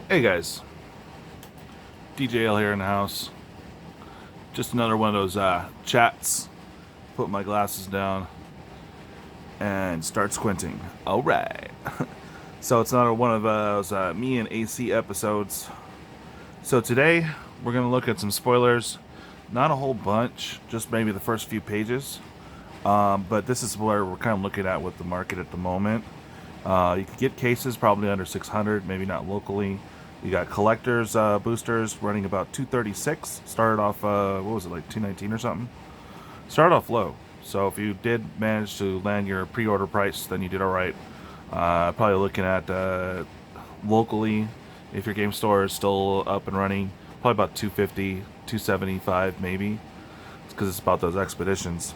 Hey guys, DJL here in the house. Just another one of those chats. Put my glasses down and start squinting. All right. So it's another one of those me and AC episodes. So today we're gonna look at some spoilers. Not a whole bunch, just maybe the first few pages. But this is where we're kind of looking at with the market at the moment. You can get cases probably under 600, maybe not locally. You got collectors boosters running about 236. Started off, what was it, like 219 or something? Started off low. So if you did manage to land your pre-order price, then you did all right. Probably looking at locally, if your game store is still up and running, probably about 250, 275 maybe. It's because it's about those expeditions.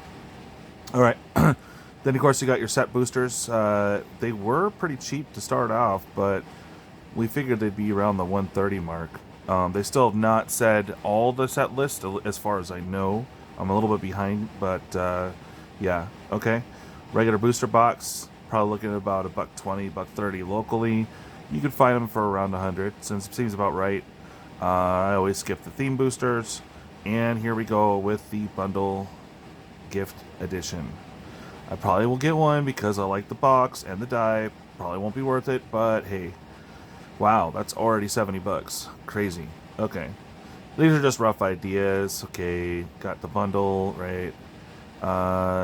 All right. Then, of course, you got your set boosters. They were pretty cheap to start off, but we figured they'd be around the 130 mark. They still have not said all the set list, as far as I know. I'm a little bit behind, but yeah, okay. Regular booster box, probably looking at about $120, $130 locally. You could find them for around 100, since it seems about right. I always skip the theme boosters, and here we go with the bundle gift edition. I probably will get one because I like the box and the die. Probably won't be worth it, but hey. Wow, that's already $70. Crazy. Okay. These are just rough ideas. Okay, got the bundle, right?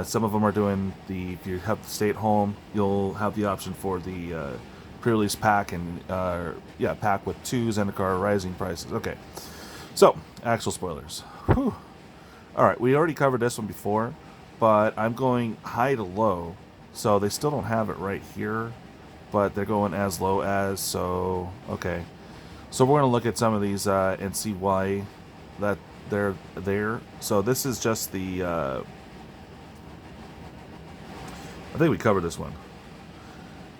Some of them are doing if you have to stay at home, you'll have the option for the pre-release pack and, pack with 2 Zendikar Rising prices. Okay. So, actual spoilers. Whew. Alright, we already covered this one before, but I'm going high to low, so they still don't have it right here, but they're going as low as, so, okay. So we're going to look at some of these and see why that they're there. So this is just the, I think we covered this one.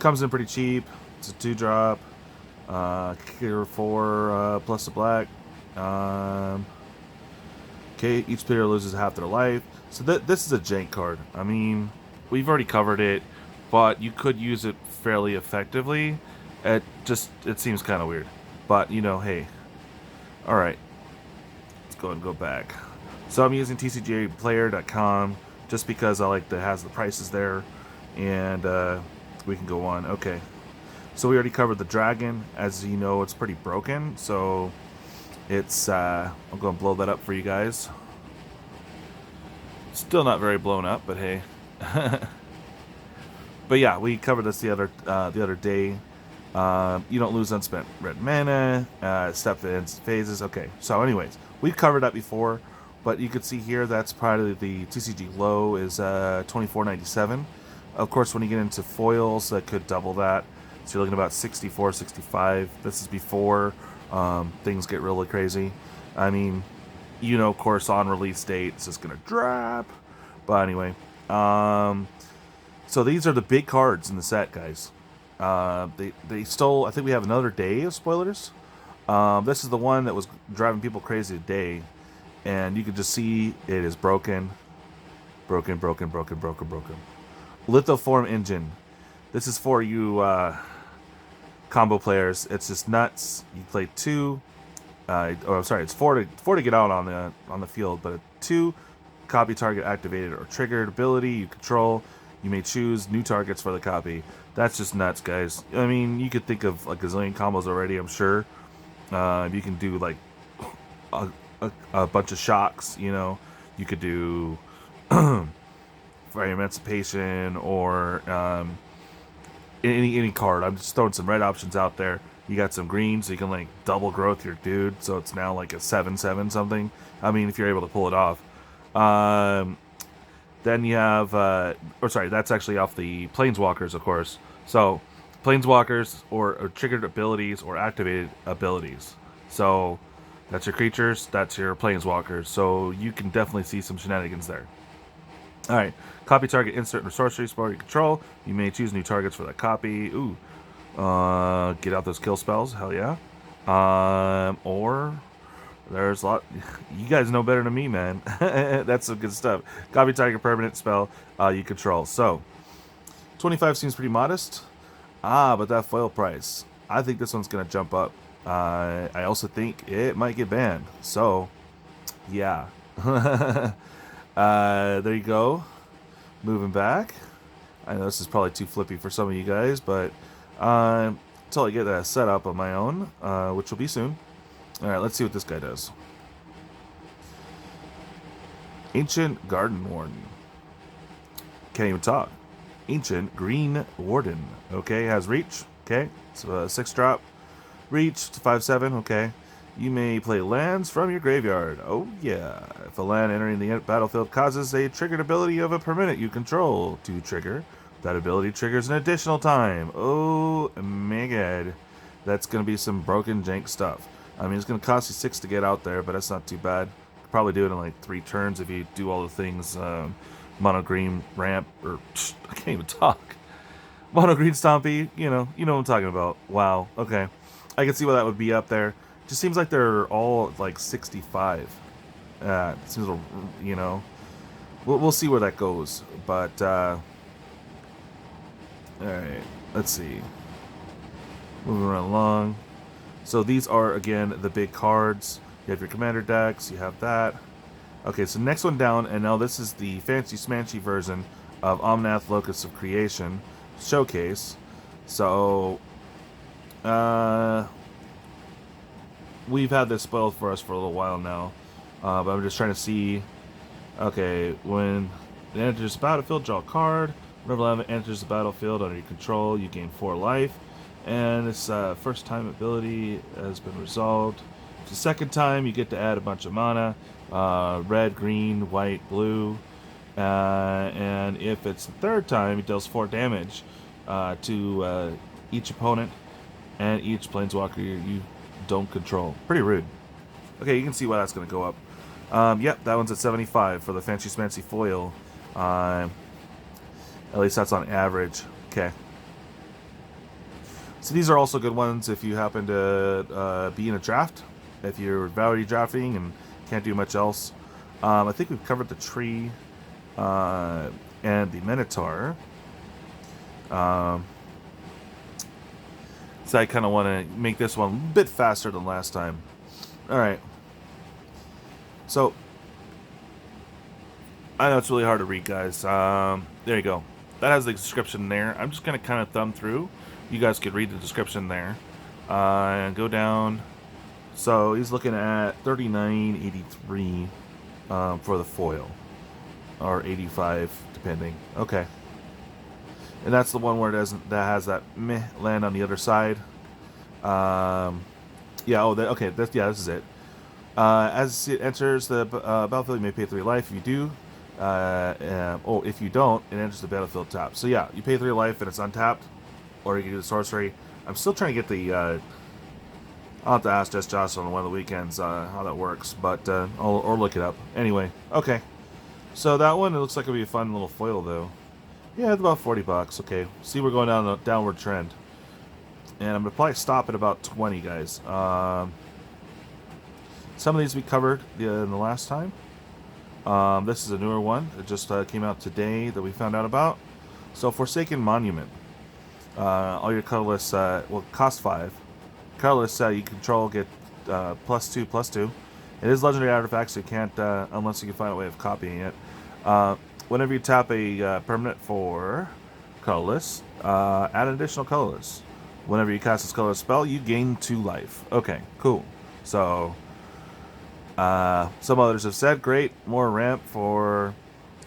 Comes in pretty cheap. It's a 2-drop. Cure 4 plus the black. Okay, each player loses half their life. So this is a jank card. I mean, we've already covered it, but you could use it fairly effectively. It seems kind of weird. But, hey. Alright. Let's go and go back. So I'm using tcgplayer.com just because I like that it has the prices there. And we can go on. Okay. So we already covered the dragon. As you know, it's pretty broken. So it's, I'm going to blow that up for you guys. Still not very blown up, but hey. But yeah, we covered this the other day. You don't lose unspent red mana. Step phases. Okay. So, anyways, we've covered that before, but you can see here that's probably the TCG low is 24.97. Of course, when you get into foils, that could double that. So you're looking about 64, 65. This is before things get really crazy. I mean, of course, on release date, it's just gonna drop. But anyway, so these are the big cards in the set, guys. They stole. I think we have another day of spoilers. This is the one that was driving people crazy today, and you can just see it is broken. Lithoform engine. This is for you combo players. It's just nuts. You play 2. It's 4 to get out on the field, but 2 copy target activated or triggered ability you control. You may choose new targets for the copy. That's just nuts, guys. I mean, you could think of like a gazillion combos already, I'm sure. You can do like a bunch of shocks, You could do Fire Emancipation or any card. I'm just throwing some red options out there. You got some green, so you can like double growth your dude, so it's now like a 7/7 something. I mean, if you're able to pull it off. Then you have, that's actually off the Planeswalkers, of course. So, Planeswalkers or triggered abilities or activated abilities. So, that's your creatures, that's your Planeswalkers. So, you can definitely see some shenanigans there. Alright, copy target insert or sorcery spell you control. You may choose new targets for that copy. Ooh. Get out those kill spells, hell yeah. Or there's a lot. You guys know better than me, man. That's some good stuff. Copy target permanent spell you control. So, 25 seems pretty modest. But that foil price. I think this one's going to jump up. I also think it might get banned. So, yeah. There you go. Moving back. I know this is probably too flippy for some of you guys, but until I get that set up on my own, which will be soon. Alright, let's see what this guy does. Ancient Garden Warden. Can't even talk. Ancient Green Warden. Okay, has reach. Okay, so a 6-drop. Reach to 5/7. Okay. You may play lands from your graveyard. Oh yeah. If a land entering the battlefield causes a triggered ability of a permanent you control to trigger, that ability triggers an additional time. Oh my god. That's going to be some broken jank stuff. I mean, it's going to cost you 6 to get out there, but that's not too bad. Could probably do it in like 3 turns if you do all the things. Mono green ramp, or I can't even talk. Mono green stompy, you know what I'm talking about. Wow. Okay. I can see why that would be up there. Just seems like they're all like 65. It seems, we'll see where that goes. But all right, let's see. Moving right along. So these are again the big cards. You have your commander decks. You have that. Okay, so next one down, and now this is the fancy smanchy version of Omnath Locus of Creation Showcase. So we've had this spoiled for us for a little while now, but I'm just trying to see. Okay, when it enters the battlefield, draw a card. Whenever it enters the battlefield under your control, you gain 4 life, and this first time ability has been resolved. It's the second time, you get to add a bunch of mana, red, green, white, blue, and if it's the third time, it deals 4 damage to each opponent and each planeswalker you don't control. Pretty rude. Okay, you can see why that's going to go up. Yep, that one's at 75 for the Fancy Smancy foil. At least that's on average. Okay. So these are also good ones if you happen to be in a draft. If you're value drafting and can't do much else. I think we've covered the tree and the Minotaur. So I kind of want to make this one a bit faster than last time. Alright. So, I know it's really hard to read, guys. There you go. That has the description there. I'm just going to kind of thumb through. You guys could read the description there. And go down. So, he's looking at $39.83 for the foil. Or 85 depending. Okay. And that's the one where it doesn't, that has that meh land on the other side. Yeah, okay, this is it. As it enters the battlefield, you may pay 3 life. If you do, if you don't, it enters the battlefield tapped. So yeah, you pay 3 life and it's untapped, or you can do the sorcery. I'm still trying to get the, I'll have to ask Jess Jocelyn on one of the weekends how that works, but, or look it up. Anyway, okay. So that one, it looks like it'll be a fun little foil though. Yeah, it's about $40. Okay, see, we're going down a downward trend, and I'm gonna probably stop at about 20, guys. Some of these we covered in the last time. This is a newer one. It just came out today that we found out about. So, Forsaken Monument. All your colorless, cost 5. Colorless you control get +2/+2. It is legendary artifact, so you can't unless you can find a way of copying it. Whenever you tap a permanent for colorless, add an additional colorless. Whenever you cast this colorless spell, you gain 2 life. Okay, cool. So, some others have said, great, more ramp for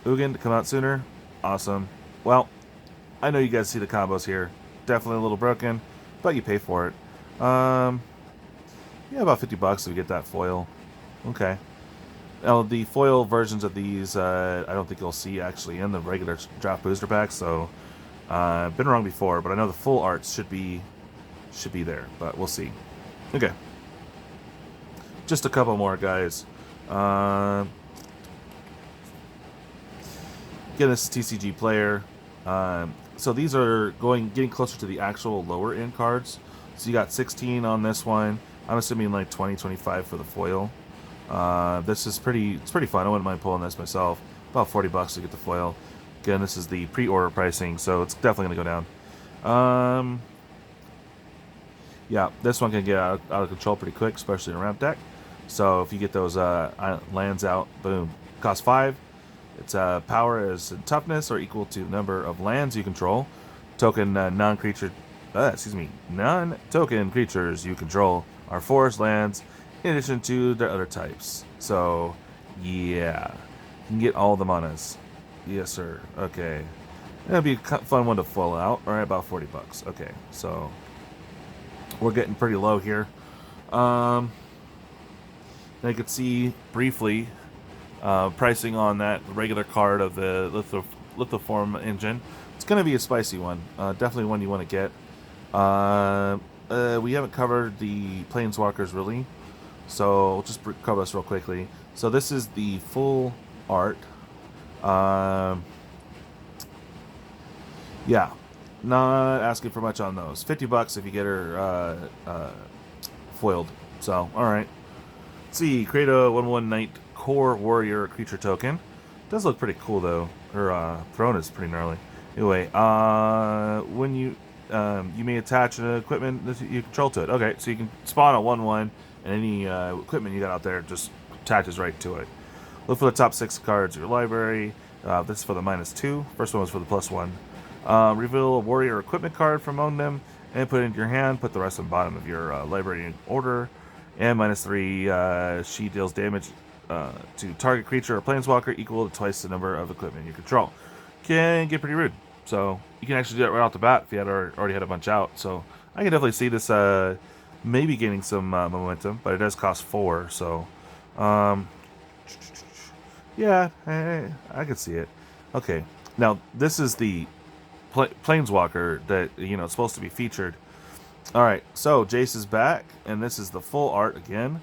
Ugin to come out sooner. Awesome. Well, I know you guys see the combos here. Definitely a little broken, but you pay for it. Yeah, about $50 if you get that foil. Okay. Now, the foil versions of these, I don't think you'll see actually in the regular draft booster pack, so I've been wrong before, but I know the full arts should be there, but we'll see. Okay. Just a couple more, guys. Again, this is TCG Player. So these are getting closer to the actual lower end cards. So you got 16 on this one. I'm assuming like 20, 25 for the foil. This is it's pretty fun. I wouldn't mind pulling this myself. About $40 to get the foil. Again, this is the pre-order pricing, so it's definitely going to go down. Yeah, this one can get out of control pretty quick, especially in a ramp deck. So if you get those lands out, boom. Cost 5. Its power is toughness or equal to the number of lands you control. Token non-token creatures you control are forest lands in addition to their other types. So, yeah. You can get all the manas. Yes, sir. Okay. That'll be a fun one to full out. Alright, about 40 bucks. Okay, so we're getting pretty low here. Now you can see briefly pricing on that regular card of the lithoform engine. It's going to be a spicy one. Definitely one you want to get. We haven't covered the Planeswalkers really, so we'll just cover this real quickly. So this is the full art. Yeah, not asking for much on those. 50 bucks if you get her foiled. So, alright. Let's see, create a 1/1 Knight Core Warrior creature token. Does look pretty cool though. Her throne is pretty gnarly. Anyway, when you may attach an equipment that you control to it. Okay, so you can spawn a 1/1, and any equipment you got out there just attaches right to it. Look for the top 6 cards of your library. This is for the -2. First one was for the +1. Reveal a warrior equipment card from among them and put it into your hand. Put the rest on the bottom of your library in order. And -3, she deals damage to target creature or planeswalker equal to twice the number of equipment you control. Can get pretty rude. So you can actually do it right off the bat if you had already had a bunch out. So I can definitely see this maybe gaining some momentum, but it does cost 4. So yeah, I can see it. Okay, now this is the Planeswalker that it's supposed to be featured. All right, so Jace is back, and this is the full art again.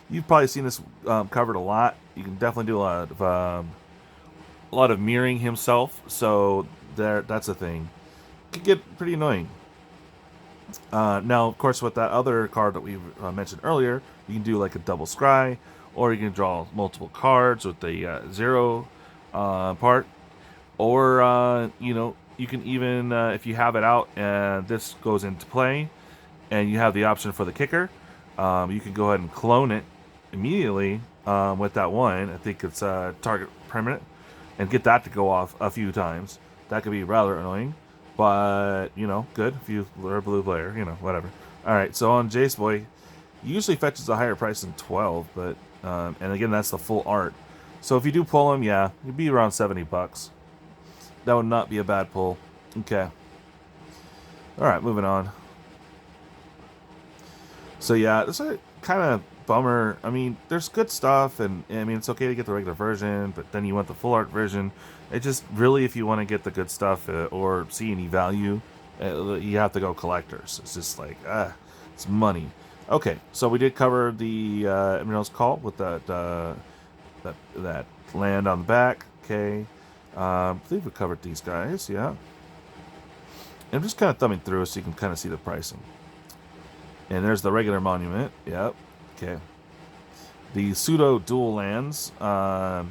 You've probably seen this covered a lot. You can definitely do a lot of mirroring himself, so that's a thing. It can get pretty annoying. Now, of course, with that other card that we mentioned earlier, you can do like a double scry, or you can draw multiple cards with the 0 part. Or, you can even, if you have it out and this goes into play and you have the option for the kicker, you can go ahead and clone it immediately with that one. I think it's target permanent, and get that to go off a few times. That could be rather annoying, but, good if you are a blue player, whatever. Alright, so on Jace Boy, usually fetches a higher price than 12, but, and again, that's the full art. So if you do pull him, yeah, you'd be around 70 bucks. That would not be a bad pull. Okay. Alright, moving on. So yeah, this is a kind of bummer. I mean, there's good stuff, and I mean, it's okay to get the regular version, but then you want the full art version. It just really, if you want to get the good stuff or see any value, you have to go collectors. It's just like, it's money. Okay, so we did cover the Emerald's Call with that land on the back. Okay. I believe we covered these guys, yeah. I'm just kind of thumbing through so you can kind of see the pricing. And there's the regular monument, yep, okay. The pseudo dual lands, I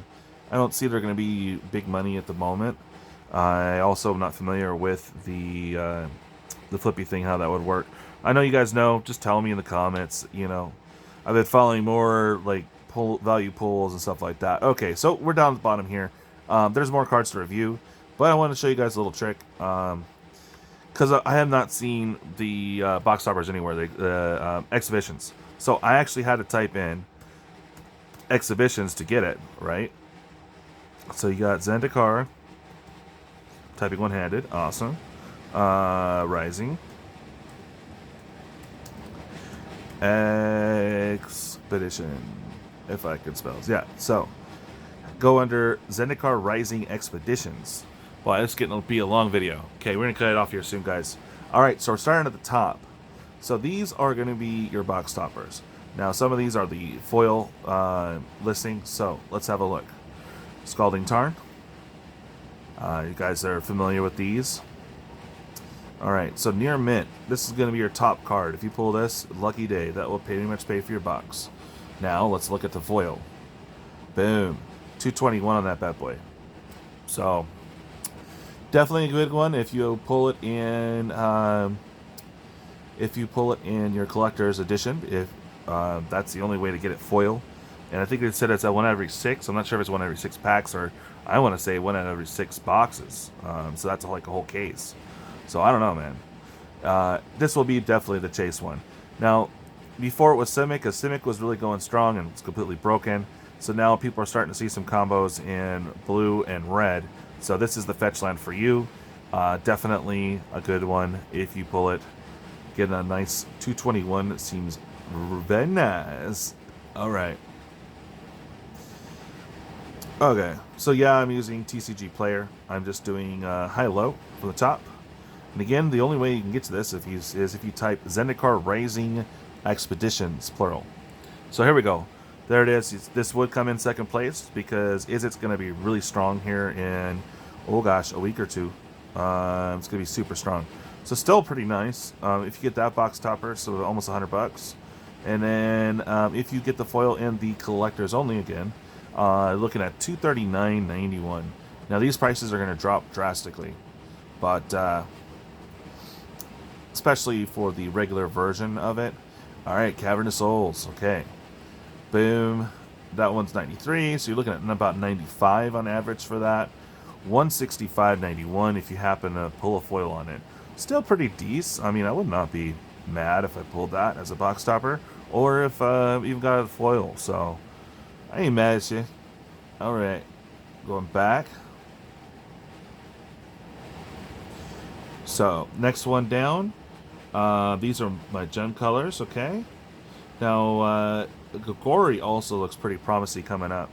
don't see they're going to be big money at the moment. I also am not familiar with the flippy thing, how that would work. I know you guys know, just tell me in the comments, I've been following more like value pools and stuff like that. Okay, so we're down at the bottom here. There's more cards to review, but I want to show you guys a little trick, because I have not seen the box toppers anywhere, the exhibitions. So I actually had to type in exhibitions to get it, right? So you got Zendikar, typing one-handed, awesome. Rising Expedition, if I could spell. Yeah, so go under Zendikar Rising Expeditions. Well, it's getting to be a long video. Okay, we're going to cut it off here soon, guys. Alright, so we're starting at the top. So these are going to be your box toppers. Now, some of these are the foil listings, so let's have a look. Scalding Tarn. You guys are familiar with these. Alright, so Near Mint. This is going to be your top card. If you pull this, lucky day. That will pretty much pay for your box. Now, let's look at the foil. Boom. 221 on that bad boy. So Definitely a good one if you pull it in. If you pull it in your collector's edition, if that's the only way to get it foil. And I think they said it's a 1 out of every 6. I'm not sure if it's 1 out of every 6 packs, or I want to say 1 out of every 6 boxes. So that's like a whole case. So I don't know, man. This will be definitely the chase one. Now, before it was Simic, because Simic was really going strong and it's completely broken. So now people are starting to see some combos in blue and red. So this is the fetch land for you. Definitely a good one if you pull it. Get a nice 221. It seems very nice. All right. Okay. So yeah, I'm using TCG Player. I'm just doing high-low from the top. And again, the only way you can get to this is if you type Zendikar Rising Expeditions, plural. So here we go. There it is. This would come in second place because it's going to be really strong here in, oh gosh, a week or two. It's going to be super strong. So still pretty nice if you get that box topper, so almost $100. And then if you get the foil in the collectors only again, looking at $239.91. Now these prices are going to drop drastically, but especially for the regular version of it. All right, Cavern of Souls. Okay, boom. That one's 93, so you're looking at about 95 on average for that. 165.91 if you happen to pull a foil on it. Still pretty decent. I mean, I would not be mad if I pulled that as a box topper, or if even got a foil. So I ain't mad at you. All right, going back. So next one down. These are my gem colors. Okay. Now Gogori also looks pretty promising coming up.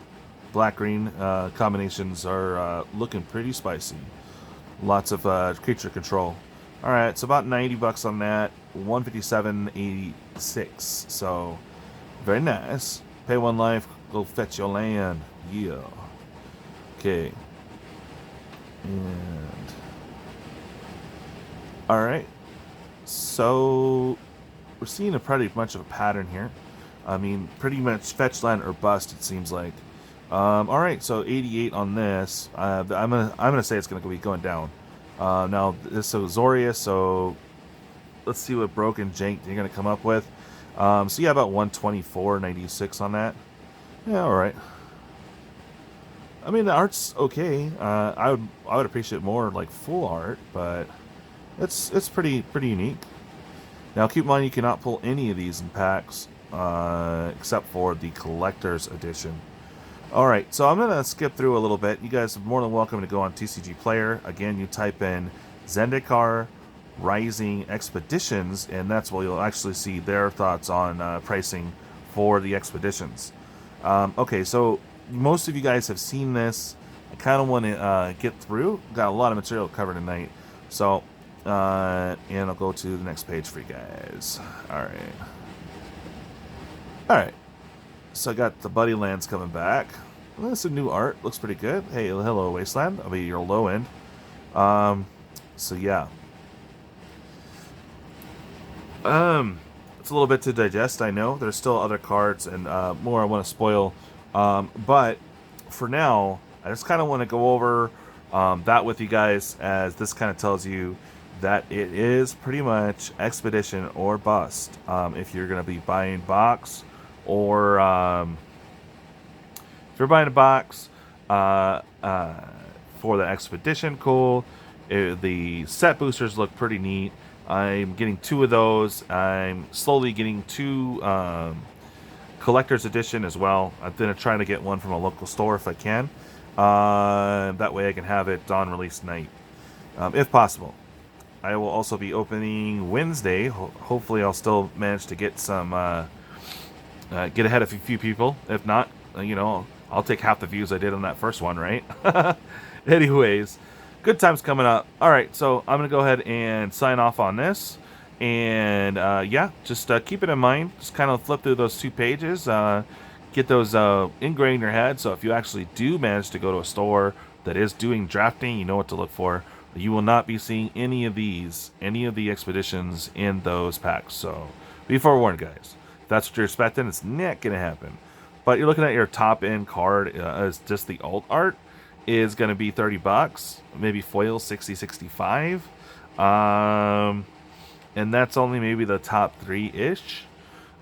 Black-green combinations are looking pretty spicy. Lots of creature control. All right, it's about $90 on that. 157.86. So very nice. Pay 1 life. Go fetch your land. Yeah. Okay. And all right. So we're seeing a pretty much of a pattern here. I mean, pretty much fetch land or bust. It seems like. All right, so 88 on this. I'm gonna say it's gonna be going down. Now this is Zorius, so let's see what broken jank you're gonna come up with. So yeah, about 124.96 on that. Yeah, all right. I mean, the art's okay. I would appreciate more like full art, but it's pretty unique. Now keep in mind you cannot pull any of these in packs except for the collector's edition. Alright, so I'm going to skip through a little bit. You guys are more than welcome to go on TCG Player. Again, you type in Zendikar Rising Expeditions, and that's where you'll actually see their thoughts on pricing for the expeditions. Okay, so most of you guys have seen this. I kind of want to get through. Got a lot of material covered tonight. So, and I'll go to the next page for you guys. Alright. Alright. So I got the Buddy Lands coming back. Well, that's some new art. Looks pretty good. Hey, hello, Wasteland. I'll be your low end. So yeah. It's a little bit to digest, I know. There's still other cards and more I want to spoil. But for now, I just kind of want to go over that with you guys, as this kind of tells you that it is pretty much expedition or bust. If you're going to be buying box, or if you're buying a box for the expedition, cool. The set boosters look pretty neat. I'm getting 2 of those. I'm slowly getting 2 collector's edition as well. I'm going to try to get one from a local store if I can. That way I can have it on release night, if possible. I will also be opening Wednesday. Hopefully I'll still manage to get some... get ahead of a few people. If not, you know, I'll take half the views I did on that first one, right? Anyways, good times coming up. All right, so I'm going to go ahead and sign off on this. And, yeah, just keep it in mind. Just kind of flip through those 2 pages. Get those ingrained in your head. So if you actually do manage to go to a store that is doing drafting, you know what to look for. You will not be seeing any of the expeditions in those packs. So be forewarned, guys. That's what you're expecting, it's not going to happen. But you're looking at your top end card as just the alt art, is going to be $30. Maybe foil 60, 65. And that's only maybe the top 3-ish.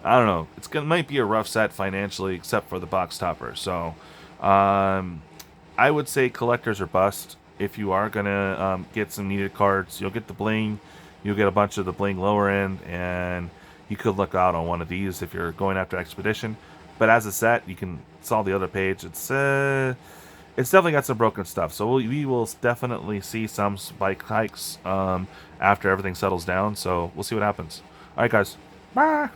I don't know. Might be a rough set financially, except for the box topper. So, I would say collectors are bust. If you are gonna get some needed cards, you'll get the bling, you'll get a bunch of the bling lower end, and you could look out on one of these if you're going after Expedition. But as a set, you can solve the other page. It's definitely got some broken stuff. So we will definitely see some spike hikes after everything settles down. So we'll see what happens. All right, guys. Bye.